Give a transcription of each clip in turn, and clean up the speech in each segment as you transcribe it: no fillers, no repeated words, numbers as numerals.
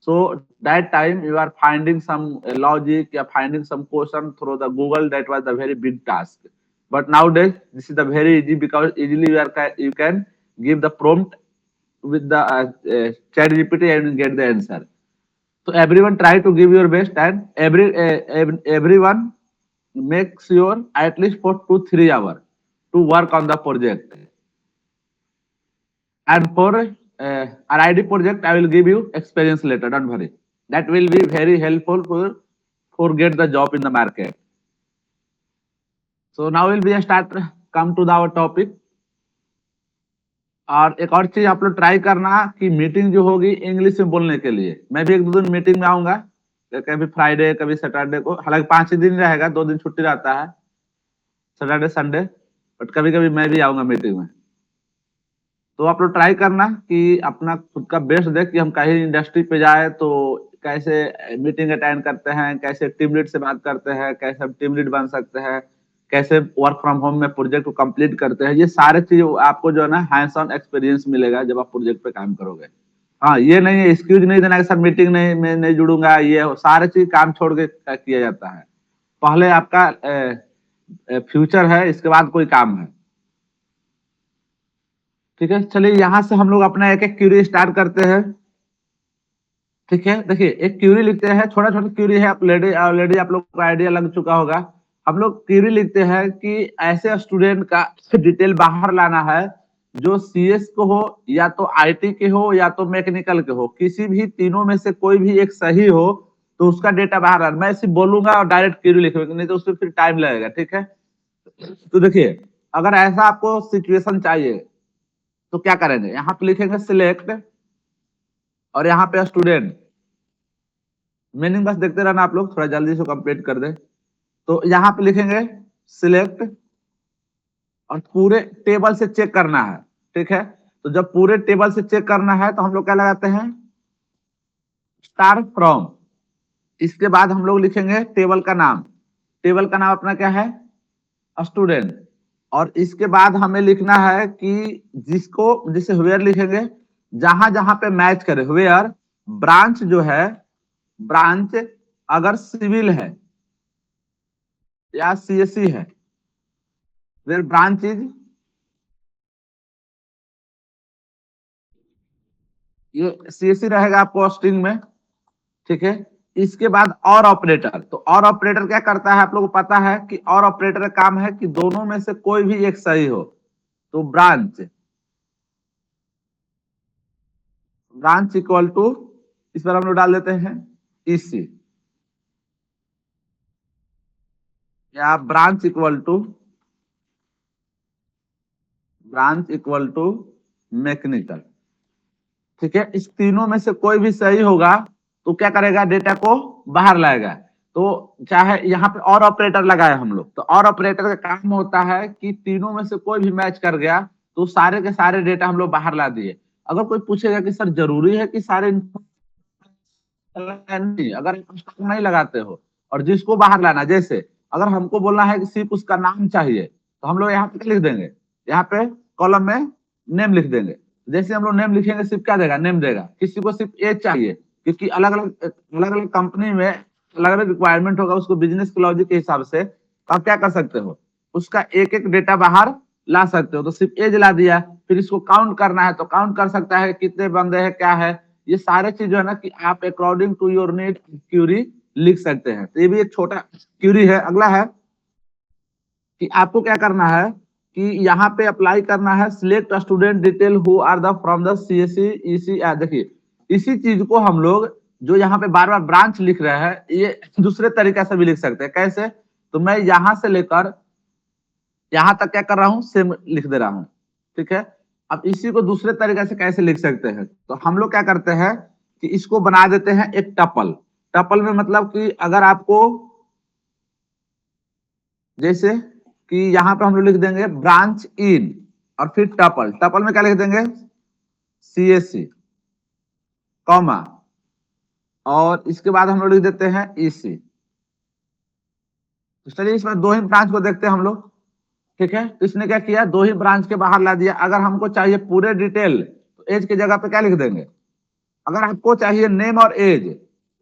So that time you are finding some logic, you are finding some question through the Google. That was the very big task. But nowadays this is the very easy, because easily you can give the prompt with the chat GPT and get the answer. So everyone try to give your best, and everyone make sure at least for 2 3 hours to work on the project. And for RID project, I will give you experience later. Don't worry. That will be very helpful for get the job in the market. So now will be a start. Come to our topic. और एक और चीज आप लोग try करना कि meeting जो होगी इंग्लिश में बोलने के लिए। मैं भी 1 2 दिन मीटिंग में आऊंगा, कभी फ्राइडे कभी सैटरडे को, हालांकि 5 ही दिन रहेगा, 2 दिन छुट्टी रहता है, सैटरडे संडे, बट कभी कभी मैं भी आऊंगा मीटिंग में। तो आप लोग ट्राई करना कि अपना खुद का बेस्ट देख कि हम कहीं इंडस्ट्री पे जाए तो कैसे मीटिंग अटेंड करते हैं, कैसे टीम लीड से बात करते हैं, कैसे हम टीम लीड बन सकते हैं, कैसे वर्क फ्रॉम होम में प्रोजेक्ट को कंप्लीट करते हैं। ये सारे चीज आपको जो है ना हैंड्स ऑन एक्सपीरियंस मिलेगा जब आप प्रोजेक्ट पे काम करोगे। हाँ, ये नहीं है एक्सक्यूज नहीं देना कि सर मीटिंग नहीं, मैं नहीं जुड़ूंगा, ये सारे चीज काम छोड़ के किया जाता है। पहले आपका फ्यूचर है, इसके बाद कोई काम है। ठीक है, चलिए यहाँ से हम लोग अपना एक एक क्यूरी स्टार्ट करते हैं। ठीक है, देखिए एक क्यूरी लिखते हैं, छोटा छोटा क्यूरी है, ऑलरेडी आप लोग को आइडिया लग चुका होगा। हम लोग क्यूरी लिखते हैं कि ऐसे स्टूडेंट का डिटेल बाहर लाना है जो सीएस को हो, या तो आईटी के हो, या तो मैकेनिकल के हो, किसी भी तीनों में से कोई भी एक सही हो तो उसका डेटा बाहर आना। मैं सिर्फ बोलूंगा और डायरेक्ट क्यूरी लिखूंगा, नहीं तो उसमें फिर टाइम लगेगा। ठीक है, तो देखिए अगर ऐसा आपको सिचुएशन चाहिए तो क्या करेंगे, यहाँ पे लिखेंगे सिलेक्ट, और यहाँ पे स्टूडेंट। मीनिंग बस देखते रहना आप लोग, थोड़ा जल्दी से कंप्लीट कर दे। तो यहाँ पे लिखेंगे सिलेक्ट, और पूरे टेबल से चेक करना है। ठीक है, तो जब पूरे टेबल से चेक करना है तो हम लोग क्या लगाते हैं, स्टार फ्रॉम। इसके बाद हम लोग लिखेंगे टेबल का नाम। टेबल का नाम अपना क्या है, स्टूडेंट। और इसके बाद हमें लिखना है कि जिसको, जिसे वेयर लिखेंगे, जहां जहां पे मैच करे। वेयर ब्रांच जो है, ब्रांच अगर सिविल है या सीएससी है, वेयर ब्रांच इज, ये सीएससी रहेगा आपको स्ट्रिंग में। ठीक है, इसके बाद और ऑपरेटर। तो और ऑपरेटर क्या करता है, आप लोगों को पता है कि और ऑपरेटर का काम है कि दोनों में से कोई भी एक सही हो। तो ब्रांच, ब्रांच इक्वल टू, इस पर हम लोग डाल देते हैं ईसी, या branch equal to, branch equal to mechanical. ठीक है, इस तीनों में से कोई भी सही होगा तो क्या करेगा, डेटा को बाहर लाएगा। तो चाहे यहाँ पे और ऑपरेटर लगाए हम लोग, तो और ऑपरेटर का काम होता है कि तीनों में से कोई भी मैच कर गया तो सारे के सारे डेटा हम लोग बाहर ला दिए। अगर कोई पूछेगा कि सर जरूरी है कि सारे, नहीं, अगर नहीं लगाते हो और जिसको बाहर लाना, जैसे अगर हमको बोलना है कि सिर्फ उसका नाम चाहिए तो हम लोग यहाँ पे लिख देंगे, यहाँ पे कॉलम में नेम लिख देंगे। जैसे हम लोग नेम लिखेंगे सिर्फ क्या देगा, नेम देगा। किसी को सिर्फ एज चाहिए, क्योंकि अलग अलग कंपनी में अलग अलग रिक्वायरमेंट होगा, उसको बिजनेस के लॉजिक के हिसाब से। तो आप क्या कर सकते हो, उसका एक एक डेटा बाहर ला सकते हो। तो सिर्फ एज ला दिया, फिर इसको काउंट करना है तो काउंट कर सकता है कितने बंदे हैं, क्या है। ये सारे चीज जो है ना कि आप according to your need query लिख सकते हैं। तो ये भी एक छोटा क्यूरी है। अगला है कि आपको क्या करना है कि यहाँ पे अप्लाई करना है select student detail who are the from the CSC EC. देखिए इसी चीज को हम लोग जो यहाँ पे बार बार ब्रांच लिख रहे हैं, ये दूसरे तरीके से भी लिख सकते हैं। कैसे, तो मैं यहाँ से लेकर यहाँ तक क्या कर रहा हूँ, सेम लिख दे रहा हूँ। ठीक है, अब इसी को दूसरे तरीके से कैसे लिख सकते हैं, तो हम लोग क्या करते हैं कि इसको बना देते हैं एक टपल। टपल में मतलब कि अगर आपको, जैसे कि यहाँ पे हम लोग लिख देंगे ब्रांच इन, और फिर टपल। टपल में क्या लिख देंगे, सीएससी कॉमा, और इसके बाद हम लोग लिख देते हैं ईसी। तो चलिए इसमें दो ही ब्रांच को देखते हैं हम लोग। ठीक है, तो इसने क्या किया, दो ही ब्रांच के बाहर ला दिया। अगर हमको चाहिए पूरे डिटेल तो एज की जगह पे क्या लिख देंगे, अगर आपको चाहिए नेम और एज,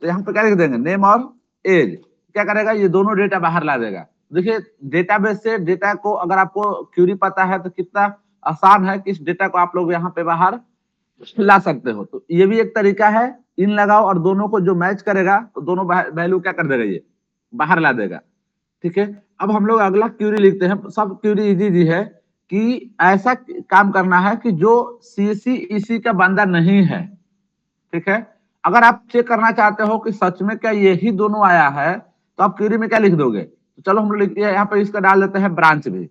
तो यहाँ पे क्या लिख देंगे, नेम और एज। क्या करेगा, ये दोनों डेटा बाहर ला देगा। देखिए डेटाबेस से डेटा को अगर आपको क्यूरी पता है तो कितना आसान है कि इस डेटा को आप लोग यहाँ पे बाहर ला सकते हो। तो ये भी एक तरीका है, इन लगाओ और दोनों को जो मैच करेगा तो दोनों वैल्यू क्या कर देगा, ये बाहर ला देगा। ठीक है, अब हम लोग अगला क्यूरी लिखते हैं। सब क्यूरी इजी इजी है कि ऐसा काम करना है कि जो सीएससी ईसी का बंदा नहीं है। ठीक है, अगर आप चेक करना चाहते हो कि सच में क्या यही दोनों आया है, तो आप क्यूरी में क्या लिख दोगे, तो चलो हम लोग लिखते हैं यहाँ पे, इसका डाल देते हैं ब्रांच भी।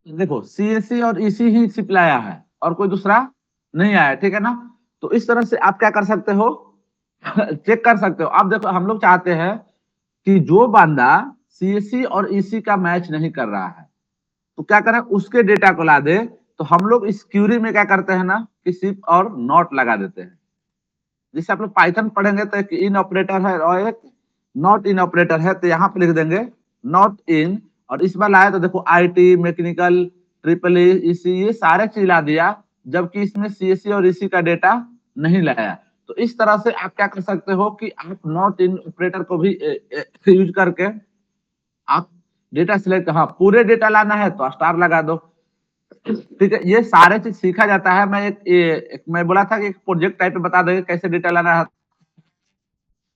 देखो सीएससी और ईसी ही सिर्फ लाया है और कोई दूसरा नहीं आया। ठीक है ना, तो इस तरह से आप क्या कर सकते हो, चेक कर सकते हो। अब देखो हम लोग चाहते हैं कि जो बंदा सीएससी और ईसी का मैच नहीं कर रहा है, तो क्या करें, उसके डेटा को ला दे। तो हम लोग इस क्यूरी में क्या करते हैं ना कि सिर्फ और नॉट लगा देते हैं। जैसे आप लोग पाइथन पढ़ेंगे तो एक इन ऑपरेटर है और एक नॉट इन ऑपरेटर है, तो यहाँ पे लिख देंगे नॉट इन। और इस बार लाया तो देखो आईटी, मैकेनिकल, ट्रिपल ईसी, ये सारे चीज ला दिया, जबकि इसमें सीएससी और ईसी का डेटा नहीं लाया। तो इस तरह से आप क्या कर सकते हो कि आप नॉट इन ऑपरेटर को भी यूज करके आप डेटा सिलेक्ट, हाँ पूरे डेटा लाना है तो स्टार लगा दो। ठीक है, ये सारे चीज सीखा जाता है। मैं मैं बोला था कि एक प्रोजेक्ट टाइप में बता देंगे कैसे डेटा लाना है,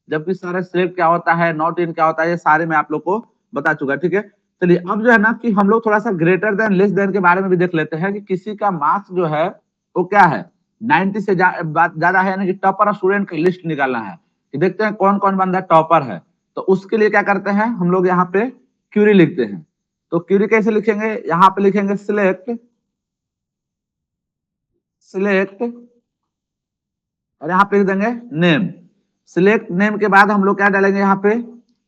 जबकि सारे सिलेक्ट क्या होता है, नॉट इन क्या होता है, ये सारे मैं आप लोग को बता चुका। ठीक है, चलिए अब जो है ना कि हम लोग थोड़ा सा ग्रेटर देन लेस देन के बारे में भी देख लेते हैं कि किसी का मार्क्स जो है वो क्या है, 90 से ज्यादा है, यानी कि टॉपर स्टूडेंट की लिस्ट निकालना है कि देखते हैं कौन कौन बंदा टॉपर है। तो उसके लिए क्या करते हैं हम लोग, यहाँ पे क्यूरी लिखते हैं। तो क्यूरी कैसे लिखेंगे, यहाँ पे लिखेंगे सिलेक्ट, सिलेक्ट, और यहाँ पे लिख देंगे नेम। सिलेक्ट नेम के बाद हम लोग क्या डालेंगे यहाँ पे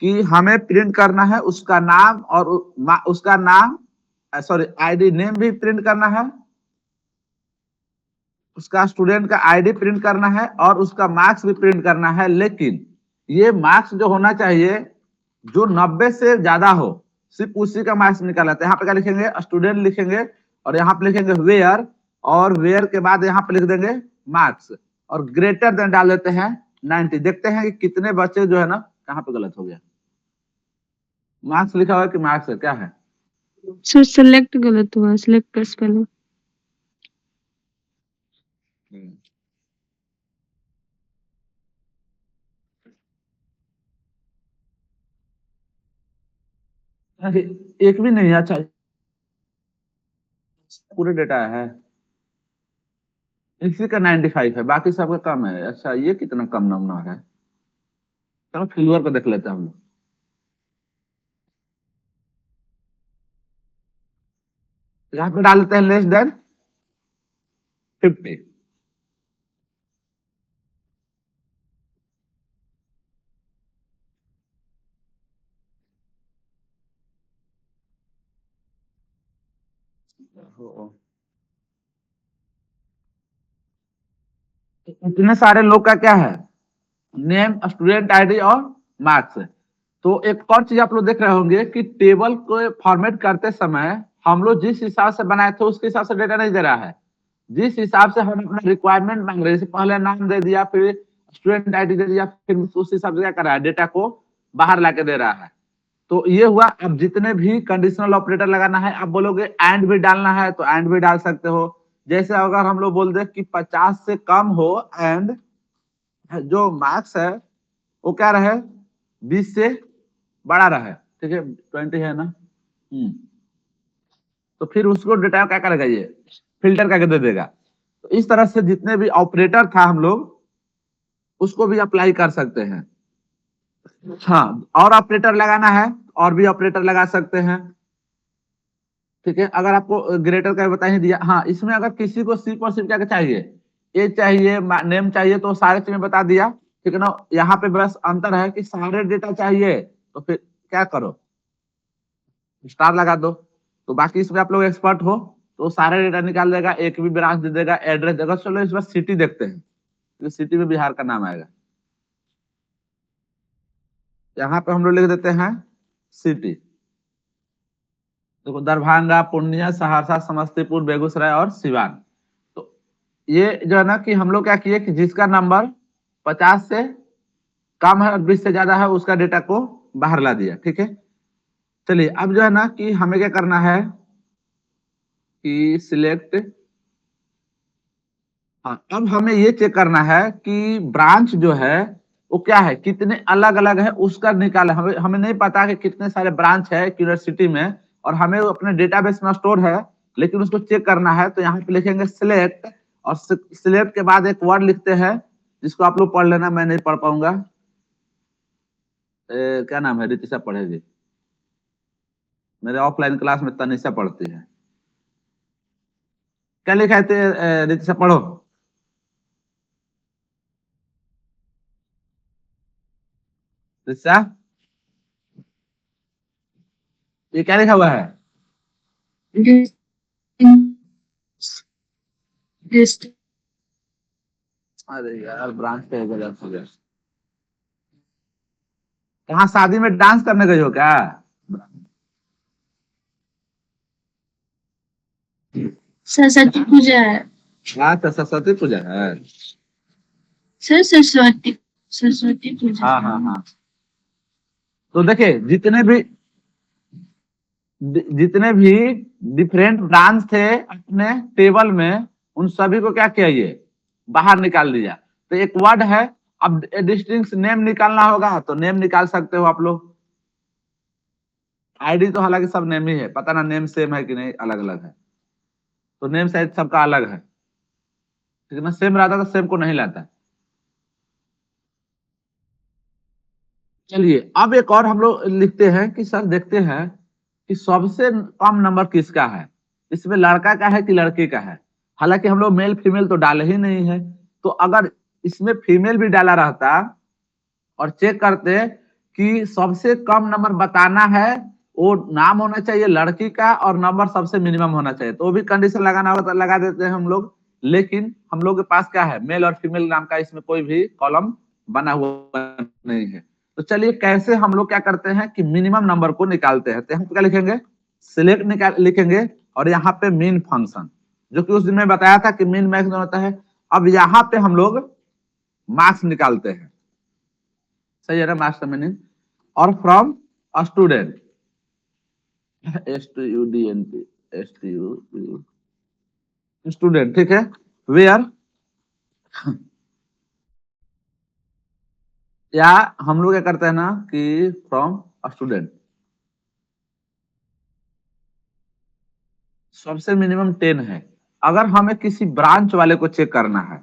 कि हमें प्रिंट करना है उसका नाम, और उसका नाम, सॉरी आईडी, नेम भी प्रिंट करना है, उसका स्टूडेंट का आईडी प्रिंट करना है, और उसका मार्क्स भी प्रिंट करना है। लेकिन ये मार्क्स जो होना चाहिए जो 90 से ज्यादा हो, सिर्फ उसी का मार्क्स निकाला था। यहाँ पे क्या लिखेंगे, स्टूडेंट लिखेंगे, और यहाँ पे लिखेंगे वेयर, और वेयर के बाद यहाँ पे लिख देंगे मार्क्स, और ग्रेटर देन डाल देते हैं 90। देखते हैं कि कितने बच्चे जो है ना, कहाँ पे गलत हो गया, मार्क्स लिखा हुआ है कि मार्क्स है, क्या है। सर सेलेक्ट गलत हुआ, सेलेक्ट प्रेस पहले। एक भी नहीं, अच्छा पूरे डेटा है, इसी का 95 है, बाकी सबका कम है। अच्छा ये कितना कम नंबर है, चलो फिल्वर को देख लेते हैं हम लोग। यहाँ पे डाल देते हैं लेस देन 50। इतने सारे लोग का क्या है, नेम, स्टूडेंट आईडी और मार्क्स। तो एक और चीज आप लोग देख रहे होंगे कि टेबल को फॉर्मेट करते समय हम लोग जिस हिसाब से बनाए थे उसके हिसाब से डेटा नहीं दे रहा है, जिस हिसाब से हम अपना रिक्वायरमेंट मांग रहे हैं, जैसे पहले नाम दे दिया, फिर स्टूडेंट आईडी दे दिया, फिर उस हिसाब से क्या कर रहा है, डेटा को बाहर लाके दे रहा है। तो ये हुआ। अब जितने भी कंडीशनल ऑपरेटर लगाना है, आप बोलोगे एंड भी डालना है तो एंड भी डाल सकते हो। जैसे अगर हम लोग बोल दे कि 50 से कम हो एंड जो मार्क्स है वो क्या रहे, 20 से बड़ा रहे। ठीक है, 20 है ना। तो फिर उसको डेटा क्या करेगा, ये फिल्टर करके दे देगा। तो इस तरह से जितने भी ऑपरेटर था हम लोग उसको भी अप्लाई कर सकते हैं। हाँ, और ऑपरेटर लगाना है और भी ऑपरेटर लगा सकते हैं। ठीक है, अगर आपको ग्रेटर का बता ही दिया। हाँ, इसमें अगर किसी को सिर्फ और सिर्फ क्या चाहिए, एज चाहिए, नेम चाहिए, तो सारे चीजें बता दिया। ठीक है ना, यहाँ पे बस अंतर है कि सारे डेटा चाहिए तो फिर क्या करो, स्टार लगा दो। तो बाकी इसमें आप लोग एक्सपर्ट हो तो सारे डेटा निकाल देगा, एक भी ब्रांच दे देगा, एड्रेस देगा। चलो इस बार सिटी देखते हैं, तो सिटी में बिहार का नाम आएगा। यहाँ पे हम लोग लिख देते हैं सिटी। देखो दरभंगा, पूर्णिया, सहरसा, समस्तीपुर, बेगूसराय और सिवान। तो ये जो है ना कि हम लोग क्या किए कि जिसका नंबर 50 से कम है और 20 से ज्यादा है उसका डेटा को बाहर ला दिया। ठीक है, चलिए अब जो है ना कि हमें क्या करना है कि सिलेक्ट, हाँ अब हमें ये चेक करना है कि ब्रांच जो है वो क्या है, कितने अलग अलग है उसका निकाले। हमें हमें नहीं पता कि कितने सारे ब्रांच है यूनिवर्सिटी में, और हमें वो अपने डेटाबेस में स्टोर है, लेकिन उसको चेक करना है। तो यहाँ पे लिखेंगे सिलेक्ट, और सिलेक्ट के बाद एक वर्ड लिखते हैं जिसको आप लोग पढ़ लेना, मैं नहीं पढ़ पाऊंगा। क्या नाम है, रितिशा पढ़ेगी, मेरे ऑफलाइन क्लास में तनिषा पढ़ती है। क्या लिखा है रितिशा, पढ़ो। रितिशा, ये क्या लिखा हुआ है? Just अरे यार ब्रांच पे गलत हो गया। कहाँ शादी में डांस करने गई हो क्या? सरस्वती पूजा है। हाँ तो सरस्वती पूजा है। सर सरस्वती पूजा। हाँ हाँ हाँ, तो देखिए जितने भी डिफरेंट ब्रांच थे अपने टेबल में, उन सभी को क्या किया, ये बाहर निकाल दिया। तो एक वर्ड है, अब डिस्टिंक्ट नेम निकालना होगा तो नेम निकाल सकते हो आप लोग। आईडी तो हालांकि सब नेम ही है, पता ना नेम सेम है कि नहीं, अलग अलग है। तो नेम शायद सबका अलग है, ठीक है ना, सेम रहता तो सेम को नहीं लाता। चलिए अब एक और हम लोग लिखते हैं कि सर देखते हैं कि सबसे कम नंबर किसका है, इसमें लड़का का है कि लड़की का है। हालांकि हम लोग मेल फीमेल तो डाले ही नहीं है, तो अगर इसमें फीमेल भी डाला रहता और चेक करते कि सबसे कम नंबर बताना है, वो नाम होना चाहिए लड़की का और नंबर सबसे मिनिमम होना चाहिए, तो वो भी कंडीशन लगाना होगा तो लगा देते हैं हम लोग। लेकिन हम लोग के पास क्या है, मेल और फीमेल नाम का इसमें कोई भी कॉलम बना हुआ नहीं है। तो चलिए कैसे हम लोग क्या करते हैं कि मिनिमम नंबर को निकालते हैं। तो यहाँ पे क्या लिखेंगे, सिलेक्ट निकाल लिखेंगे, और यहाँ पे मीन फंक्शन, जो कि उस दिन में बताया था कि मीन मैक्स होता है। अब यहाँ पे हम लोग मार्क्स निकालते हैं, सही है ना, मार्क्स का मीनिंग। और फ्रॉम स्टूडेंट, STUDENT, स्टूडेंट, ठीक है। वेयर, या हम लोग क्या करते हैं ना कि फ्रॉम स्टूडेंट, सबसे मिनिमम 10 है। अगर हमें किसी ब्रांच वाले को चेक करना है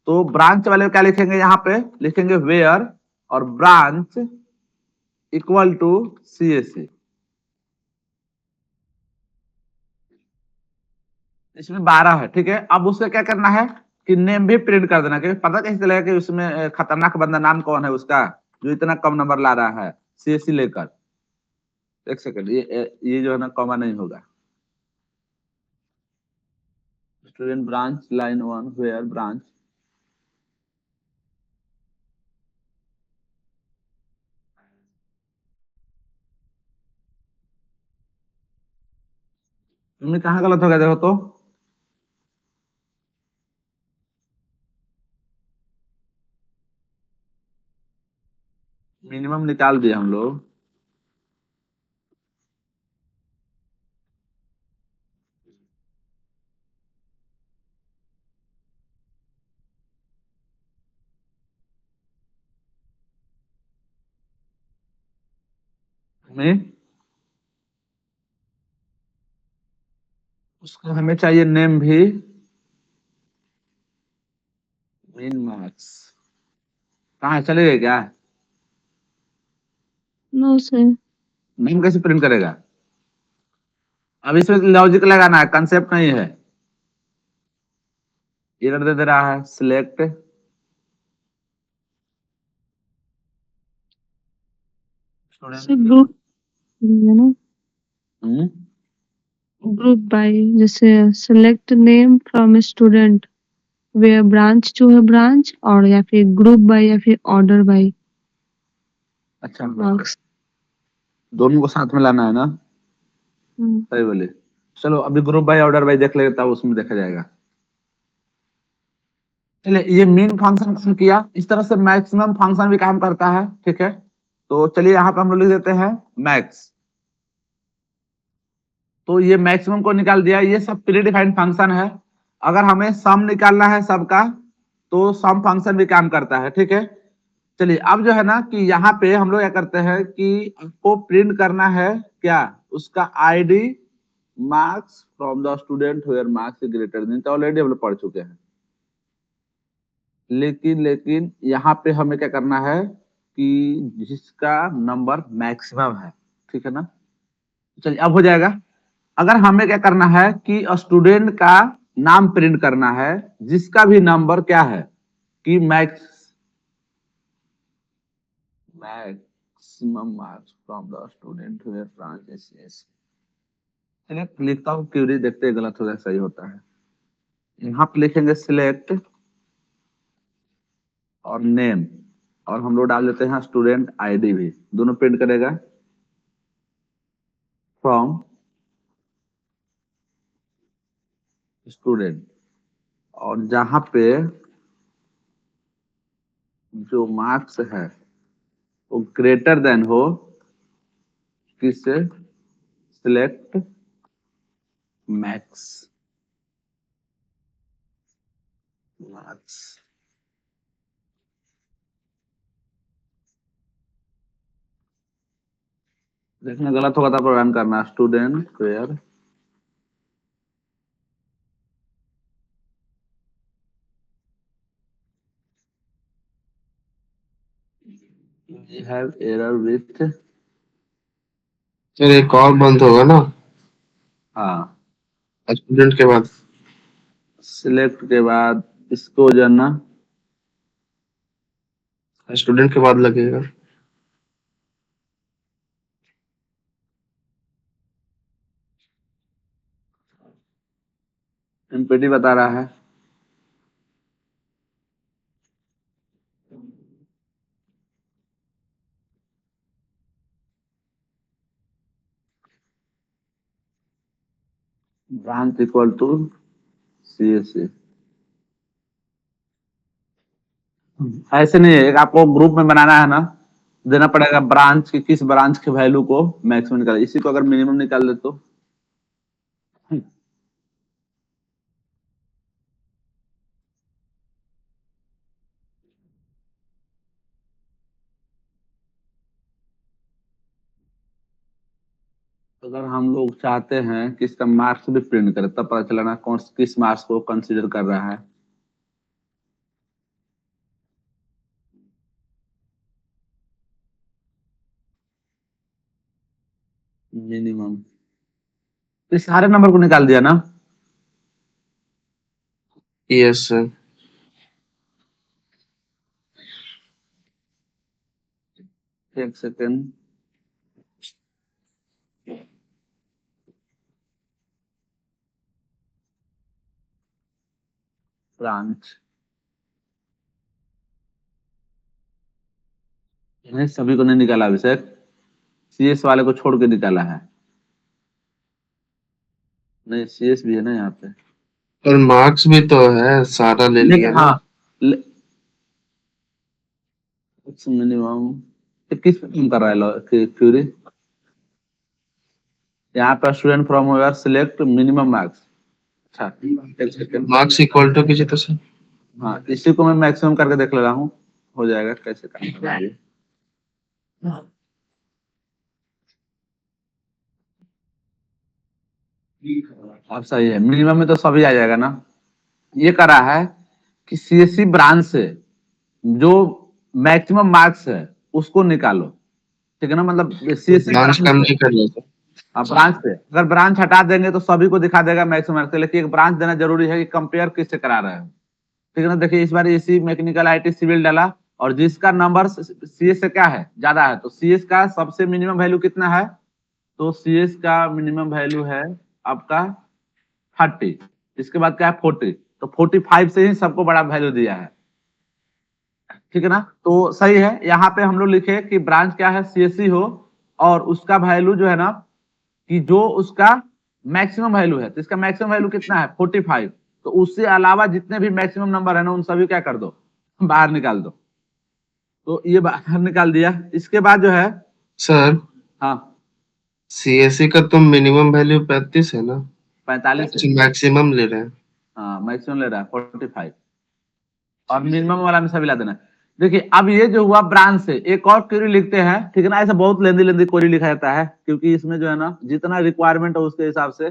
तो ब्रांच वाले को क्या लिखेंगे, यहाँ पे लिखेंगे वेयर और ब्रांच इक्वल टू CSE। इसमें 12 है, ठीक है। अब उसका क्या करना है कि नेम भी प्रिंट कर देना, क्योंकि पता कैसे चलेगा कि उसमें खतरनाक बंदा नाम कौन है उसका, जो इतना कम नंबर ला रहा है CSE लेकर। एक सेकंड, ये जो है ना कॉमा नहीं होगा। Student branch line 1 where branch, तुमने कहाँ गलत हो गया देखो तो। मिनिमम निकाल दिए हम लोग, में उसको हमें चाहिए नेम भी, मिन मार्क्स कहाँ है? चले गए क्या? No sir. नेम कैसे प्रिंट करेगा? अब इसमें लॉजिक लगाना है, कंसेप्ट नहीं है। एरर दे रहा है, सिलेक्ट, सर स्टूडेंट, ग्रुप है ना, ग्रुप बाय, जैसे select name from student, where branch जो है ब्रांच, और या फिर ग्रुप बाय या फिर ऑर्डर बाय अच्छा मार्क्स। दोनों को साथ में लाना है ना। सही बोले। चलो अभी ग्रुप बाय ऑर्डर बाय देख लेता हूँ, उसमें देखा जाएगा। चलिए ये मीन फंक्शन काम किया, इस तरह से मैक्सिमम फंक्शन भी काम करता है, ठीक है। तो चलिए यहाँ पे हम लोग लिख देते हैं मैक्स। तो ये मैक्सिमम को निकाल दिया, ये सब प्री डिफाइंड फंक्शन है। अगर हमें सम निकालना है सबका, तो सम फंक्शन भी काम करता है, ठीक है। चलिए अब जो है ना कि यहाँ पे हम लोग क्या करते हैं कि आपको प्रिंट करना है क्या, उसका ID marks from the student where marks is greater than, तो ऑलरेडी हम लोग पढ़ चुके हैं। लेकिन यहाँ पे हमें क्या करना है कि जिसका नंबर मैक्सिमम है, ठीक है ना। चलिए अब हो जाएगा। अगर हमें क्या करना है कि स्टूडेंट का नाम प्रिंट करना है जिसका भी नंबर क्या है कि maximum marks from the student where branch S. चलिए लिखता हूँ क्यूरी, देखते हैं गलत हो गया सही होता है। यहाँ पे लिखेंगे सिलेक्ट और नेम, और हम लोग डाल देते हैं स्टूडेंट आईडी भी, दोनों प्रिंट करेगा फ्रॉम स्टूडेंट। और जहां पे जो मार्क्स है वो ग्रेटर देन हो किससे, सिलेक्ट मैक्स मार्क्स। देखना गलत होगा तो रन करना, student where we have error with, फिर एक और बंद होगा ना हाँ स्टूडेंट के बाद। सिलेक्ट के बाद इसको जो है ना स्टूडेंट के बाद लगेगा। एमपीटी बता रहा है। ब्रांच इक्वल टू सीएससी, ऐसे नहीं है, एक आपको ग्रुप में बनाना है ना, देना पड़ेगा ब्रांच की, किस ब्रांच के वैल्यू को मैक्सिमम निकाल, इसी को अगर मिनिमम निकाल दे तो अगर हम लोग चाहते हैं कि इसका मार्क्स भी प्रिंट करें, तब पता चला ना कौन किस मार्क्स को कंसीडर कर रहा है। मिनिमम, तो सारे नंबर को निकाल दिया ना। Yes sir. एक सेकेंड, ब्रांच इन्हें सभी को नहीं निकाला, अभिषेक सीएस वाले को छोड़ के निकाला है। नहीं सीएस भी है ना यहाँ पे, और मार्क्स भी तो है, सारा ले लिया ना। हाँ मिनिमम किस पे काम कर रहा है क्यूरी, यहाँ पे student from where select minimum marks. अच्छा एक सेकेंड, मार्क्स इक्वल टू किसी तो सर। हाँ इसी को मैं मैक्सिमम करके देख ले रहा हूँ, हो जाएगा कैसे काम कर रहा है ये। अब सही है, मिनिमम में तो सभी आ जाएगा ना। ये करा है कि सीएससी ब्रांच से जो मैक्सिमम मार्क्स है उसको निकालो, ठीक है ना, मतलब सीएससी ब्रांच ब्रांच काम से, नहीं कर रहा था। ब्रांच से अगर ब्रांच हटा देंगे तो सभी को दिखा देगा मैक्सिमम मार्क्स, लेकिन एक ब्रांच देना जरूरी है कि कंपेयर किससे करा रहे हो, ठीक है ना। देखिए इस बार इसी मैकेनिकल आईटी सिविल डाला, और जिसका नंबर सीएस से क्या है ज्यादा है, तो सीएस का सबसे मिनिमम वैल्यू कितना है, तो सीएस का मिनिमम वैल्यू है आपका 30, इसके बाद क्या है 40, तो 45 से ही सबको बड़ा वैल्यू दिया है, ठीक है ना। तो सही है, यहाँ पे हम लोग लिखे कि ब्रांच क्या है सीएससी हो, और उसका वैल्यू जो है ना कि जो उसका मैक्सिमम वैल्यू है, तो इसका मैक्सिमम वैल्यू कितना है 45, तो उससे अलावा जितने भी मैक्सिमम नंबर है ना उन सभी क्या कर दो, बाहर निकाल दो। तो ये बाहर निकाल दिया। इसके बाद जो है, सर हाँ सीएससी का तो मिनिमम वैल्यू 35 है ना, 45 है, मैक्सिमम ले रहे हैं। हाँ मैक्सिमम ले रहा है 45, और मिनिमम वाला में सभी ला देना। देखिए अब ये जो हुआ ब्रांच से, एक और क्वेरी लिखते हैं, ठीक है ना। ऐसा बहुत लेंदी लेंदी क्वेरी लिखा जाता है, क्योंकि इसमें जो है ना जितना रिक्वायरमेंट है उसके हिसाब से,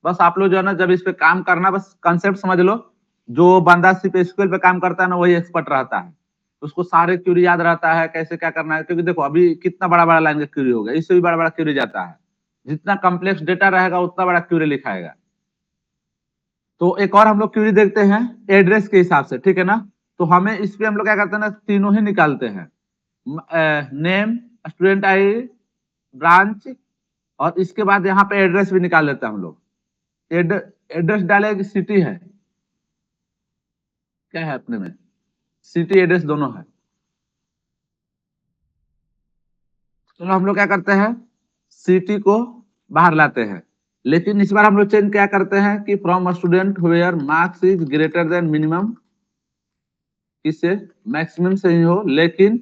बस आप लोग जो है ना जब इस पे काम करना, बस कंसेप्ट समझ लो। जो बंदा सिर्फ एसक्यूएल पे काम करता है ना वही एक्सपर्ट रहता है, उसको सारे क्वेरी याद रहता है कैसे क्या करना है। क्योंकि देखो अभी कितना बड़ा बड़ा लाइन का क्वेरी होगा, इससे भी बड़ा बड़ा क्वेरी जाता है, जितना कम्प्लेक्स डेटा रहेगा उतना बड़ा क्वेरी लिखाएगा। तो एक और हम लोग क्वेरी देखते हैं एड्रेस के हिसाब से, ठीक है ना। तो हमें इस पे हम लोग क्या करते हैं ना, तीनों ही निकालते हैं, नेम, स्टूडेंट आई, ब्रांच, और इसके बाद यहाँ पे एड्रेस भी निकाल लेते हैं हम लोग। एड्रेस डाले कि सिटी है, क्या है अपने में, सिटी एड्रेस दोनों है। चलो हम लोग क्या करते हैं, सिटी को बाहर लाते हैं, लेकिन इस बार हम लोग चेंज क्या करते हैं कि from student where marks is greater than minimum, इससे मैक्सिमम से ही हो। लेकिन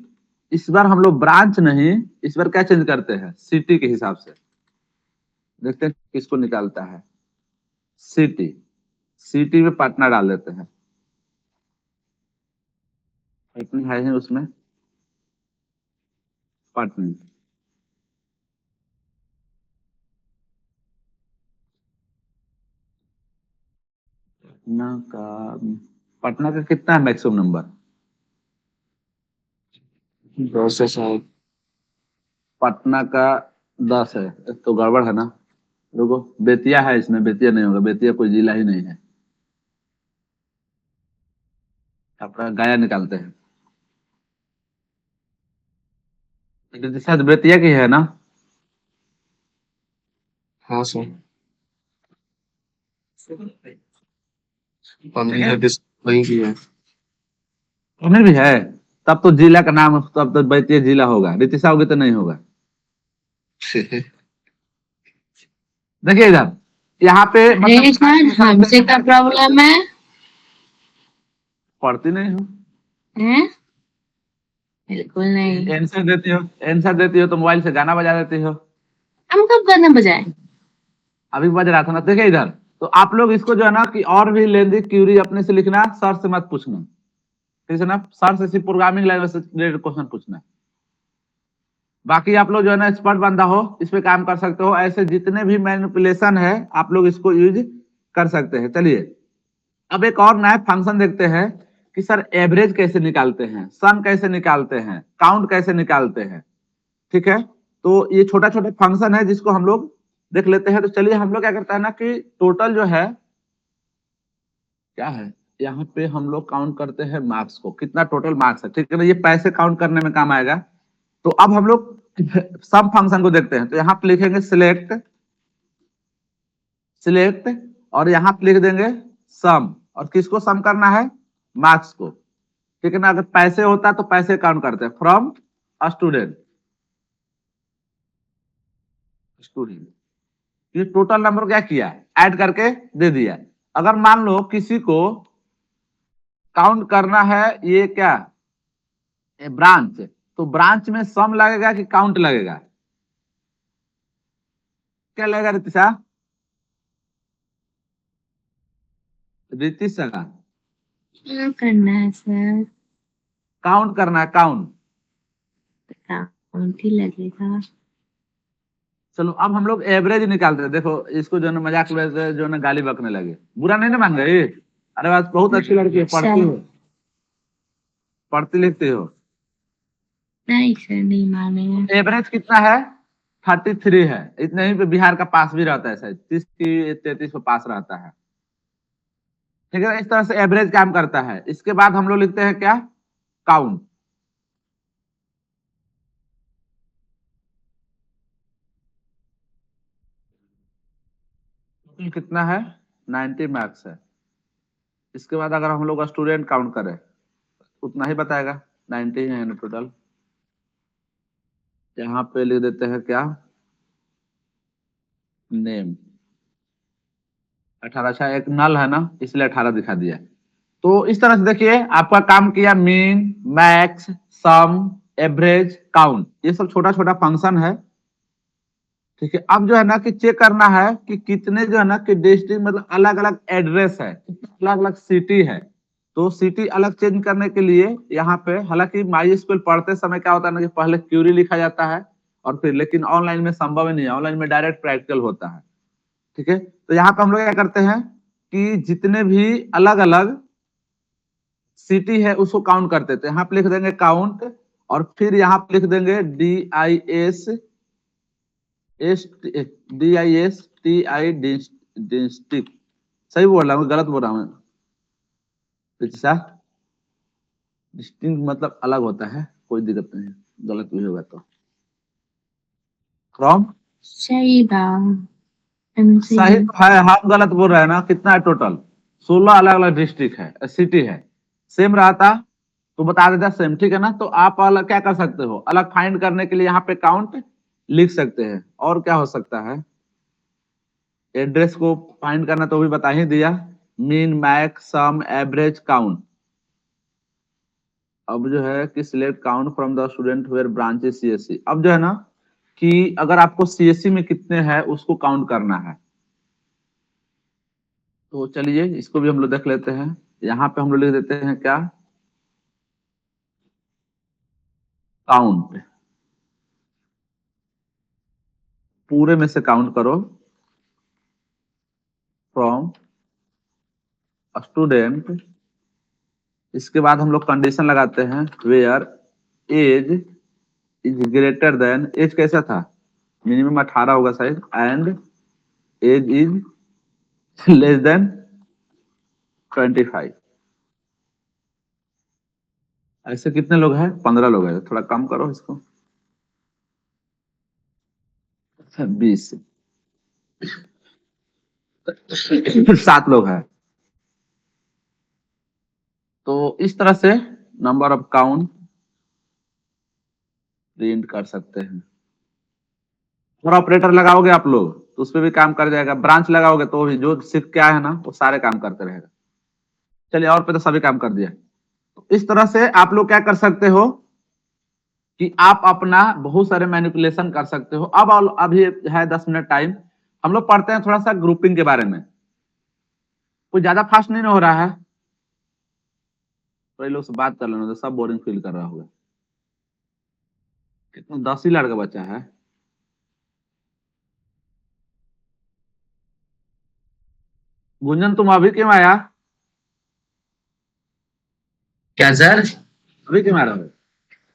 इस बार हम लोग ब्रांच नहीं, इस बार क्या चेंज करते हैं, सिटी के हिसाब से। देखते हैं किसको निकालता है, सिटी, सिटी में पटना डाल देते हैं, पटना है उसमें, पटना। पटना का, पटना का कितना है मैक्सिमम नंबर, 10 है शायद। पटना का 10 है, तो गड़बड़ है ना। रुको, बेतिया है इसमें, बेतिया नहीं होगा, बेतिया कोई जिला ही नहीं है। अपना गया निकालते हैं, लेकिन शायद बेतिया की है ना। हाँ सर, हमने वही की है। उन्हें भी है, तब तो जिला का नाम, तब तो बेतिया जिला होगा, रितिशा होगी तो नहीं होगा। देखिए इधर, यहाँ पे अरे सर हमसे क्या प्रॉब्लम है? पढ़ती नहीं हो, हैं? बिल्कुल नहीं। आंसर देती हो, आंसर देती हो तो मोबाइल से गाना बजा देती हो। हम कब गाना बजाए? अभी बज रहा था ना। देखिए इधर, तो आप लोग इसको जो है ना कि और भी लेंदी क्यूरी अपने से लिखना, सर से मत पूछना, ठीक है ना। सर से सिर्फ प्रोग्रामिंग लैंग्वेज से रिलेटेड क्वेश्चन पूछना। बाकी आप लोग जो है ना एक्सपर्ट बंदा हो, इस पे काम कर सकते हो। ऐसे जितने भी मैनिपुलेशन है आप लोग इसको यूज कर सकते हैं। चलिए अब एक और नया फंक्शन देखते हैं कि सर एवरेज कैसे निकालते हैं, सम कैसे निकालते हैं, काउंट कैसे निकालते हैं, ठीक है। तो ये छोटा छोटा फंक्शन है जिसको हम लोग देख लेते हैं। तो चलिए हम लोग क्या करते हैं ना कि टोटल जो है क्या है, यहाँ पे हम लोग काउंट करते हैं मार्क्स को, कितना टोटल मार्क्स है, ठीक है ना। ये पैसे काउंट करने में काम आएगा। तो अब हम लोग सम फंक्शन को देखते हैं। तो यहाँ पे लिखेंगे सिलेक्ट, सिलेक्ट, और यहाँ पे लिख देंगे सम, और किसको सम करना है, मार्क्स को, ठीक है ना। अगर पैसे होता तो पैसे काउंट करते हैं, फ्रॉम स्टूडेंट, स्टूडेंट, ये टोटल नंबर क्या किया, ऐड करके दे दिया। अगर मान लो किसी को काउंट करना है, ये क्या, ब्रांच, तो ब्रांच में सम लगेगा कि काउंट लगेगा, क्या लगेगा रितिशा, रितिशा क्या करना है सर? काउंट करना है, काउंट। काउंट ही लगेगा। चलो अब हम लोग एवरेज निकालते हैं। देखो इसको जो है ना मजाक में जो है ना गाली बकने लगे, बुरा नहीं ना मान रही। अरे बात बहुत अच्छी लड़की है, पढ़ती हो, पढ़ती लिखती हो। नहीं सर, नहीं मानेंगे। एवरेज कितना है, 33 है। इतने ही पे बिहार का पास भी रहता है, शायद 30 की 33 पे पास रहता है, ठीक है। इस तरह से एवरेज काम करता है। इसके बाद हम लोग लिखते हैं क्या, काउंट। कितना है, 90 मार्क्स है। इसके बाद अगर हम लोग स्टूडेंट काउंट करें उतना ही बताएगा, 90 है ना टोटल। यहाँ पे लिख देते हैं क्या, नेम 18। अच्छा, एक नल है ना, इसलिए 18 दिखा दिया। तो इस तरह से देखिए आपका काम किया mean, max, sum, average, count, ये सब छोटा छोटा फंक्शन है। ठीक है, अब जो है ना कि चेक करना है कि कितने जो है ना कि डिस्ट्रिक्ट मतलब अलग अलग एड्रेस है, अलग अलग सिटी है। तो सिटी अलग चेंज करने के लिए यहाँ पे, हालांकि माई स्कूल पढ़ते समय क्या होता है ना कि पहले क्यूरी लिखा जाता है और फिर, लेकिन ऑनलाइन में संभव नहीं है, ऑनलाइन में डायरेक्ट प्रैक्टिकल होता है। ठीक है, तो यहाँ पे हम लोग क्या करते हैं कि जितने भी अलग अलग सिटी है उसको काउंट करते थे। यहाँ पे लिख देंगे काउंट, और फिर यहाँ पे लिख देंगे DISTI डिस्ट्रिक्ट। सही बोल रहा हूँ गलत बोल रहा हूँ? डिस्टिंक्ट मतलब अलग होता है, कोई दिक्कत नहीं है, गलत भी होगा तो। फ्रॉम सही सही तो है, हम गलत बोल रहे हैं ना। कितना है टोटल? 16 अलग अलग डिस्ट्रिक्ट है, सिटी है। सेम रहता तो बता देता सेम, ठीक है ना। तो आप अलग क्या कर सकते हो, अलग फाइंड करने के लिए यहाँ पे काउंट लिख सकते हैं। और क्या हो सकता है, एड्रेस को फाइंड करना तो भी बता ही दिया, mean, max, sum, average, count. अब जो है कि select count from the student where branch CSC। अब जो है ना कि अगर आपको CSC में कितने हैं उसको काउंट करना है। तो चलिए इसको भी हम लोग देख लेते हैं। यहाँ पे हम लोग लिख देते हैं क्या, काउंट, पूरे में से काउंट करो फ्रॉम स्टूडेंट। इसके बाद हम लोग कंडीशन लगाते हैं where age is greater than, age कैसा था, मिनिमम 18 होगा शायद, and age is less than 25। ऐसे कितने लोग हैं? 15 लोग हैं। थोड़ा कम करो इसको, 20, 7 लोग हैं। तो इस तरह से नंबर ऑफ काउंट प्रिंट कर सकते हैं। और ऑपरेटर लगाओगे आप लोग तो उस पर भी काम कर जाएगा, ब्रांच लगाओगे तो भी जो सीख के आया है ना वो सारे काम करते रहेगा। चलिए, और पे तो सभी काम कर दिया। तो इस तरह से आप लोग क्या कर सकते हो कि आप अपना बहुत सारे मैनिपुलेशन कर सकते हो। अब अभी है 10 मिनट टाइम, हम लोग पढ़ते हैं थोड़ा सा ग्रुपिंग के बारे में। कोई ज्यादा फास्ट नहीं हो रहा है, तो लोग से बात कर लेना तो सब बोरिंग फील कर रहा होगा। कितना 10 ही लड़का बच्चा है। गुंजन तुम अभी क्यों आया? क्या सर? अभी क्यों आ रहा हो?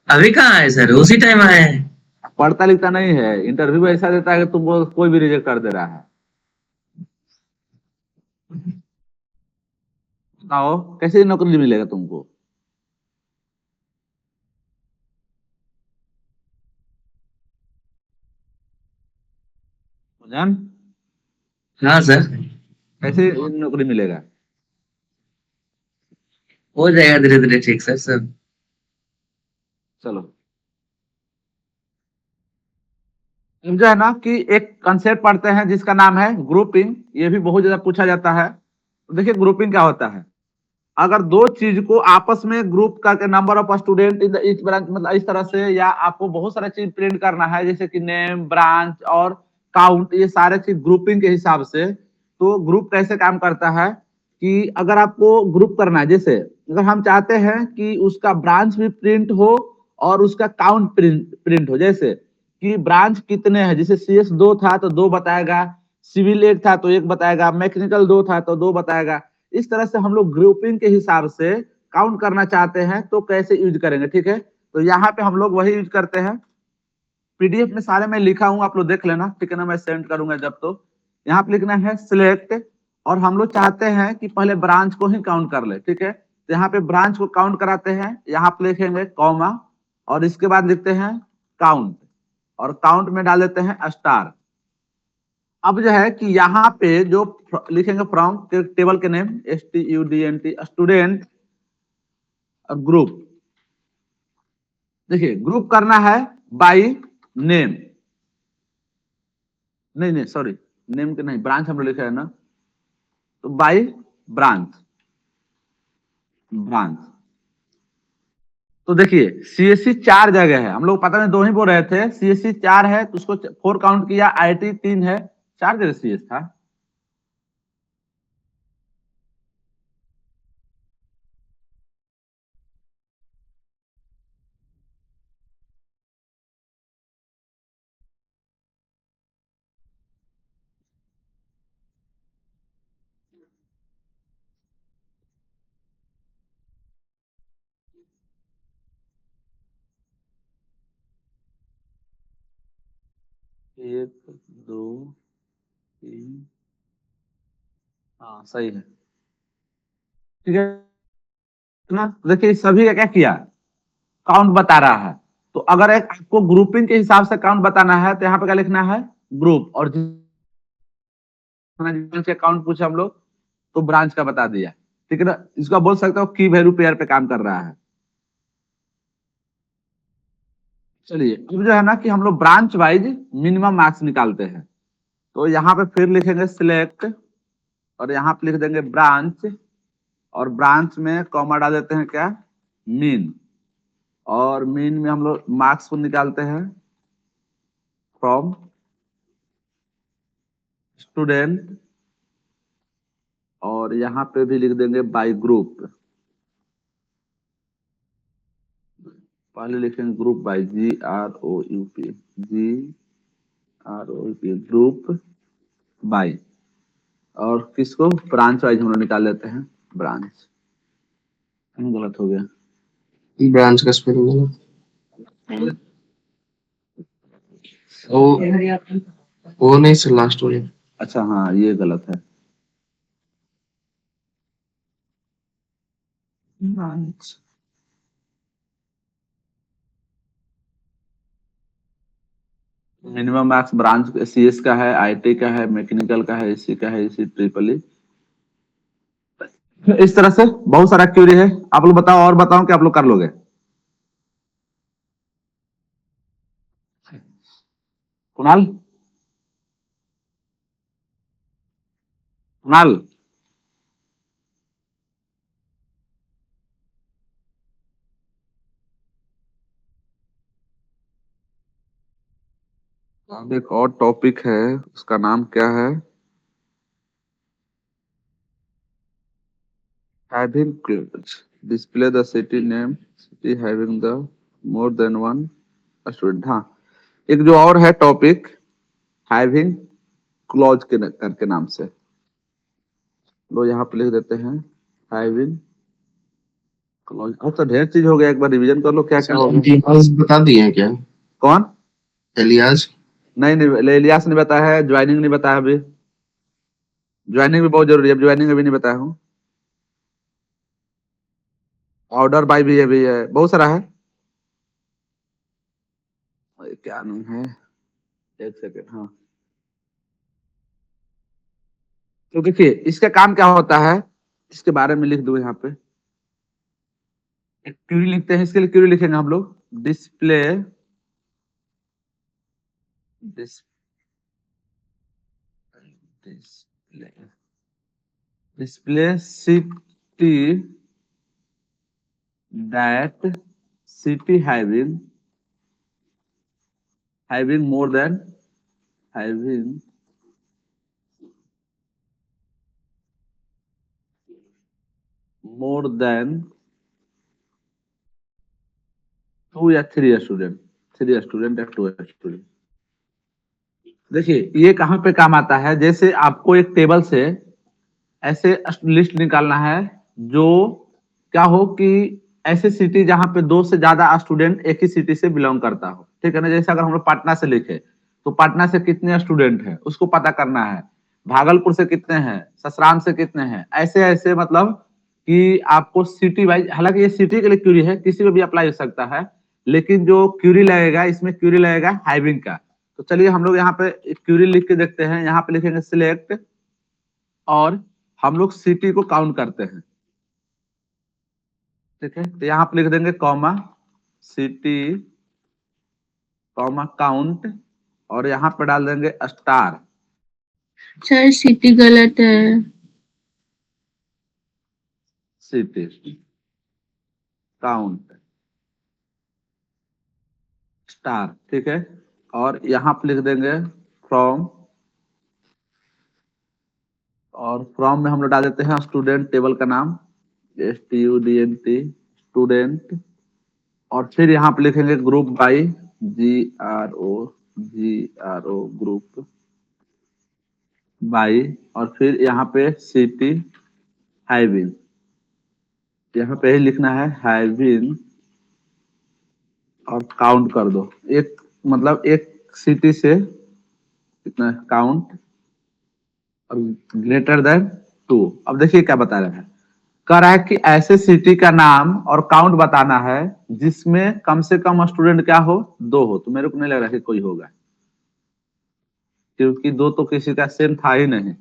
अभी कहाँ है सर? उसी टाइम आए हैं। पढ़ता लिखता नहीं है, इंटरव्यू ऐसा देता है कि तुमको कोई भी रिजेक्ट कर दे रहा है। बताओ कैसे नौकरी मिलेगा तुमको? गुंजन, हाँ सर, कैसे नौकरी मिलेगा? हो जाएगा धीरे धीरे ठीक सर सब। चलो, जो है ना कि एक कंसेप्ट पढ़ते हैं जिसका नाम है ग्रुपिंग। ये भी बहुत ज्यादा पूछा जाता है। तो देखिए ग्रुपिंग क्या होता है, अगर दो चीज को आपस में ग्रुप करके, number of student in each branch, मतलब इस तरह से, या आपको बहुत सारा चीज प्रिंट करना है जैसे कि नेम, ब्रांच और काउंट, ये सारे चीज ग्रुपिंग के हिसाब से। तो ग्रुप कैसे काम करता है कि अगर आपको ग्रुप करना है, जैसे अगर हम चाहते हैं कि उसका ब्रांच भी प्रिंट हो और उसका काउंट प्रिंट हो, जैसे कि ब्रांच कितने हैं, जैसे CS 2 था तो 2 बताएगा, सिविल 1 था तो 1 बताएगा, मैकेनिकल 2 था तो 2 बताएगा। इस तरह से हम लोग ग्रुपिंग के हिसाब से काउंट करना चाहते हैं तो कैसे यूज करेंगे, ठीक है। तो यहाँ पे हम लोग वही यूज करते हैं। PDF में सारे मैं लिखा हूँ, आप लोग देख लेना, ठीक है ना। मैं सेंड करूंगा जब, तो यहाँ पे लिखना है सिलेक्ट, और हम लोग चाहते हैं कि पहले ब्रांच को ही काउंट कर ले, ठीक है। तो यहाँ पे ब्रांच को काउंट कराते हैं, यहाँ पे लिखेंगे कॉमा, और इसके बाद लिखते हैं काउंट, और काउंट में डाल देते हैं स्टार। अब जो है कि यहाँ पे जो लिखेंगे फ्रॉम टेबल के नेम STUDENT, स्टूडेंट, ग्रुप। देखिए ग्रुप करना है बाय नेम, नहीं नहीं सॉरी, नेम के नहीं, ब्रांच हम लोग लिखे है ना, तो बाई ब्रांच, ब्रांच। तो देखिए सीएससी 4 जगह है, हम लोग पता नहीं 2 ही बोल रहे थे, सीएससी 4 है तो उसको 4 काउंट किया, आईटी 3 है, 4 जगह सीएस था। एक, दो, तीन, हाँ सही है, ठीक है ना। देखिए सभी का क्या किया, काउंट बता रहा है। तो अगर एक आपको ग्रुपिंग के हिसाब से काउंट बताना है तो यहाँ पे क्या लिखना है, ग्रुप, और जितना के काउंट पूछे हम लोग तो ब्रांच का बता दिया, ठीक है ना। इसका बोल सकते हो की वैल्यू पेयर पे काम कर रहा है। चलिए अब जो है ना कि हम लोग ब्रांच वाइज मिनिमम मार्क्स निकालते हैं। तो यहाँ पे फिर लिखेंगे सिलेक्ट, और यहाँ पे लिख देंगे ब्रांच, और ब्रांच में कॉमा डाल देते हैं क्या, मीन, और मीन में हम लोग मार्क्स को निकालते हैं फ्रॉम स्टूडेंट, और यहाँ पे भी लिख देंगे बाय ग्रुप, पहले लिखेंगे group by, GROUP, GROUP, group by, और किसको, ब्रांच वाइज हम लोग निकाल लेते हैं, ब्रांच। गलत हो गया, ब्रांच का स्पेलिंग गलत, वो नहीं से लास्ट वाले। अच्छा हाँ ये गलत है, branch. Minimum marks branch CS का है, आईटी का है, मैकेनिकल का है, एसी का है, एसी ट्रिपल ई। इस तरह से बहुत सारा क्यूरी है। आप लोग बताओ, और बताओ कि आप लोग कर लोगे। कुणाल, कुणाल, अब एक और टॉपिक है, उसका नाम क्या है, having display the city name, city having the more than one student। हाँ एक जो और है टॉपिक, हैविंग क्लॉज के करके नाम से, लो यहाँ पे लिख देते हैं हैविंग क्लॉज। अब तो ढेर चीज हो गया, एक बार रिवीजन कर लो क्या क्या हो गया। इलियास बता दिए हैं क्या? कौन? इलियास नहीं, इलियास ने बताया है, ज्वाइनिंग नहीं बताया अभी, ज्वाइनिंग भी बहुत जरूरी है, ज्वाइनिंग अभी नहीं बताया हूँ। ऑर्डर बाय भी है, बहुत सारा है। क्या नाम है, एक सेकेंड, हाँ। तो देखिए इसका काम क्या होता है, इसके बारे में लिख दो यहाँ पे। एक क्यूरी लिखते हैं, इसके लिए क्यूरी लिखेंगे हम लोग, display, display, display city that city having more than, having more than 2 या 3 स्टूडेंट, 3 स्टूडेंट या 2 स्टूडेंट। देखिए ये कहाँ पे काम आता है, जैसे आपको एक टेबल से ऐसे लिस्ट निकालना है जो क्या हो कि ऐसे सिटी जहां पे 2 से ज्यादा स्टूडेंट एक ही सिटी से बिलोंग करता हो, ठीक है ना। जैसे अगर हम लोग पटना से लिखे तो पटना से कितने स्टूडेंट है उसको पता करना है, भागलपुर से कितने हैं, ससराम से कितने हैं, ऐसे ऐसे मतलब कि आपको सिटी वाइज, हालांकि ये सिटी के लिए क्यूरी है, किसी पे भी अप्लाई हो सकता है, लेकिन जो क्यूरी लगेगा इसमें क्यूरी लगेगा हैविंग का। तो चलिए हम लोग यहाँ पे क्यूरी लिख के देखते हैं, यहाँ पे लिखेंगे सिलेक्ट, और हम लोग सिटी को काउंट करते हैं, ठीक है। तो यहाँ पे लिख देंगे कॉमा सिटी कॉमा काउंट, और यहाँ पे डाल देंगे स्टार, सर सिटी गलत है। सिटी काउंट स्टार, ठीक है। और यहाँ पे लिख देंगे फ्रॉम, और फ्रॉम में हम लोग डाल देते हैं स्टूडेंट टेबल का नाम STUDENT स्टूडेंट, और फिर यहाँ पे लिखेंगे group by GRO group by, और फिर यहाँ पे सिटी हाईविन, यहाँ पे ही लिखना है हाईविन, और काउंट कर दो एक, मतलब एक सिटी से कितना काउंट और ग्रेटर देन 2। अब देखिए क्या बता रहे हैं, कह रहा है कि ऐसे सिटी का नाम और काउंट बताना है जिसमें कम से कम स्टूडेंट क्या हो, 2 हो। तो मेरे को नहीं लग रहा कि कोई होगा, क्योंकि 2 तो किसी का सेम था ही नहीं।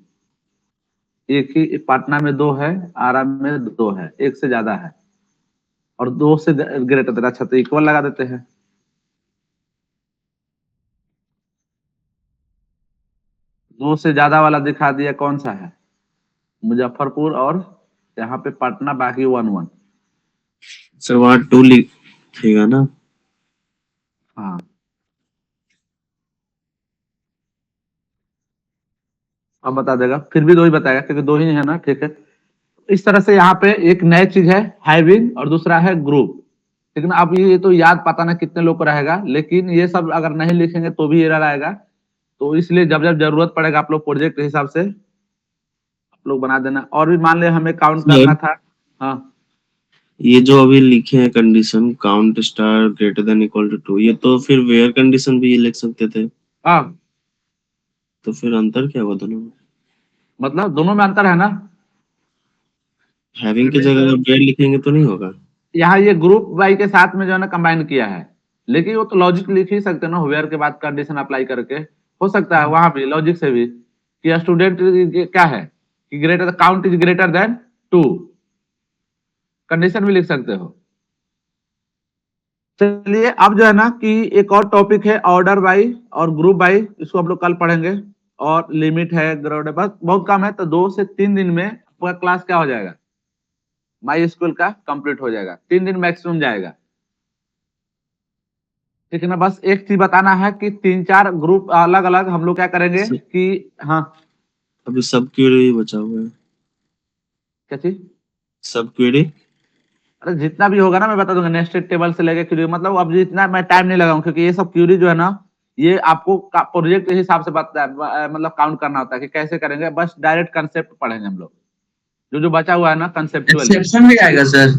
एक ही पटना में 2 है, आरा में 2 है, एक से ज्यादा है, और 2 से ग्रेटर देना। अच्छा तो इक्वल लगा देते हैं। दो से ज्यादा वाला दिखा दिया, कौन सा है, मुजफ्फरपुर और यहाँ पे पटना, बाकी 1 1। सर वहाँ 2 लिखेगा ना? हाँ अब बता देगा, फिर भी 2 ही बताएगा क्योंकि 2 ही है ना, ठीक है। इस तरह से यहाँ पे एक नई चीज है हाईविन और दूसरा है ग्रुप, लेकिन अब ये तो याद पता ना कितने लोग को रहेगा, लेकिन ये सब अगर नहीं लिखेंगे तो भी एरर आएगा। तो इसलिए जब जब जरूरत पड़ेगा आप लोग प्रोजेक्ट के हिसाब से आप लोग बना देना। और भी मान ले हमें काउंट करना था। हाँ ये जो अभी लिखे हैं condition count star greater than equal to 2, ये तो फिर वेयर कंडीशन भी ये लिख सकते थे। हाँ, तो फिर अंतर क्या हुआ दोनों में? मतलब दोनों में अंतर है ना। हैविंग की जगह वेयर लिखेंगे तो नहीं होगा? यहाँ ये ग्रुप वाई के साथ में जो है ना कंबाइन किया है, लेकिन वो तो लॉजिक लिख ही सकते हैं ना, वेयर के बाद कंडीशन अप्लाई करके हो सकता है वहां भी लॉजिक से भी कि स्टूडेंट क्या है कि greater count is greater then 2, condition भी लिख सकते हो। चलिए अब जो है ना कि एक और टॉपिक है ऑर्डर बाई और ग्रुप बाई, इसको हम लोग कल पढ़ेंगे। और लिमिट है ग्रेड, बस बहुत कम है, तो 2 से 3 दिन में आपका क्लास क्या हो जाएगा, माई स्कूल का कंप्लीट हो जाएगा। 3 दिन मैक्सिमम जाएगा, ठीक है ना। बस एक चीज बताना है कि 3 4 ग्रुप अलग अलग हम लोग क्या करेंगे कि, हाँ अभी सब क्वेरी बचा हुआ है। क्या चीज, सब क्वेरी अरे जितना भी होगा ना मैं बता दूंगा, नेस्टेड टेबल से लेकर क्यूरी, मतलब अब जितना मैं टाइम नहीं लगाऊंगा, क्योंकि ये सब क्यूरी जो है ना ये आपको प्रोजेक्ट के हिसाब से बता मतलब काउंट करना होता है कि कैसे करेंगे। बस डायरेक्ट कंसेप्ट पढ़ेंगे हम लोग, जो जो बचा हुआ है ना कंसेप्चुअल। एक्सेप्शन भी आएगा सर?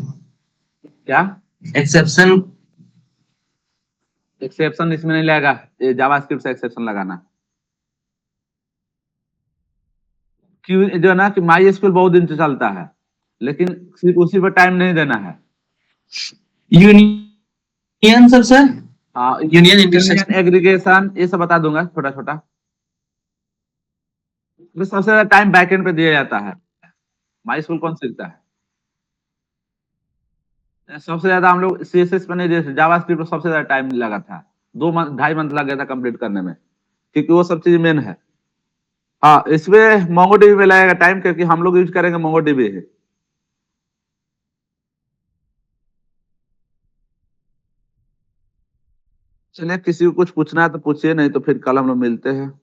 क्या एक्सेप्शन? एक्सेप्शन इसमें नहीं लगेगा, ये जावास्क्रिप्ट से एक्सेप्शन लगाना। क्यों जो है ना कि माई स्कूल बहुत दिन से चलता है, लेकिन सिर्फ उसी पर टाइम नहीं देना है। यूनियन सब सर? हाँ यूनियन इंटरसेक्शन? एग्रीगेशन ये सब बता दूंगा छोटा छोटा। सबसे ज्यादा टाइम बैकएंड पे दिया जाता है, माई स्कूल कौन सीखता है। सबसे ज्यादा हम लोग CSS पे नहीं दिए, जावास्क्रिप्ट पे सबसे ज्यादा टाइम लगा था, 2 2.5 मंथ लग गया था कंप्लीट करने में, क्योंकि वो सब चीज मेन है। हाँ इसमें मोंगोडीबी में लगेगा टाइम, क्योंकि हम लोग यूज करेंगे मोंगोडीबी है। चलिए किसी को कुछ पूछना है तो पूछिए, नहीं तो फिर कल हम लोग मिलते हैं।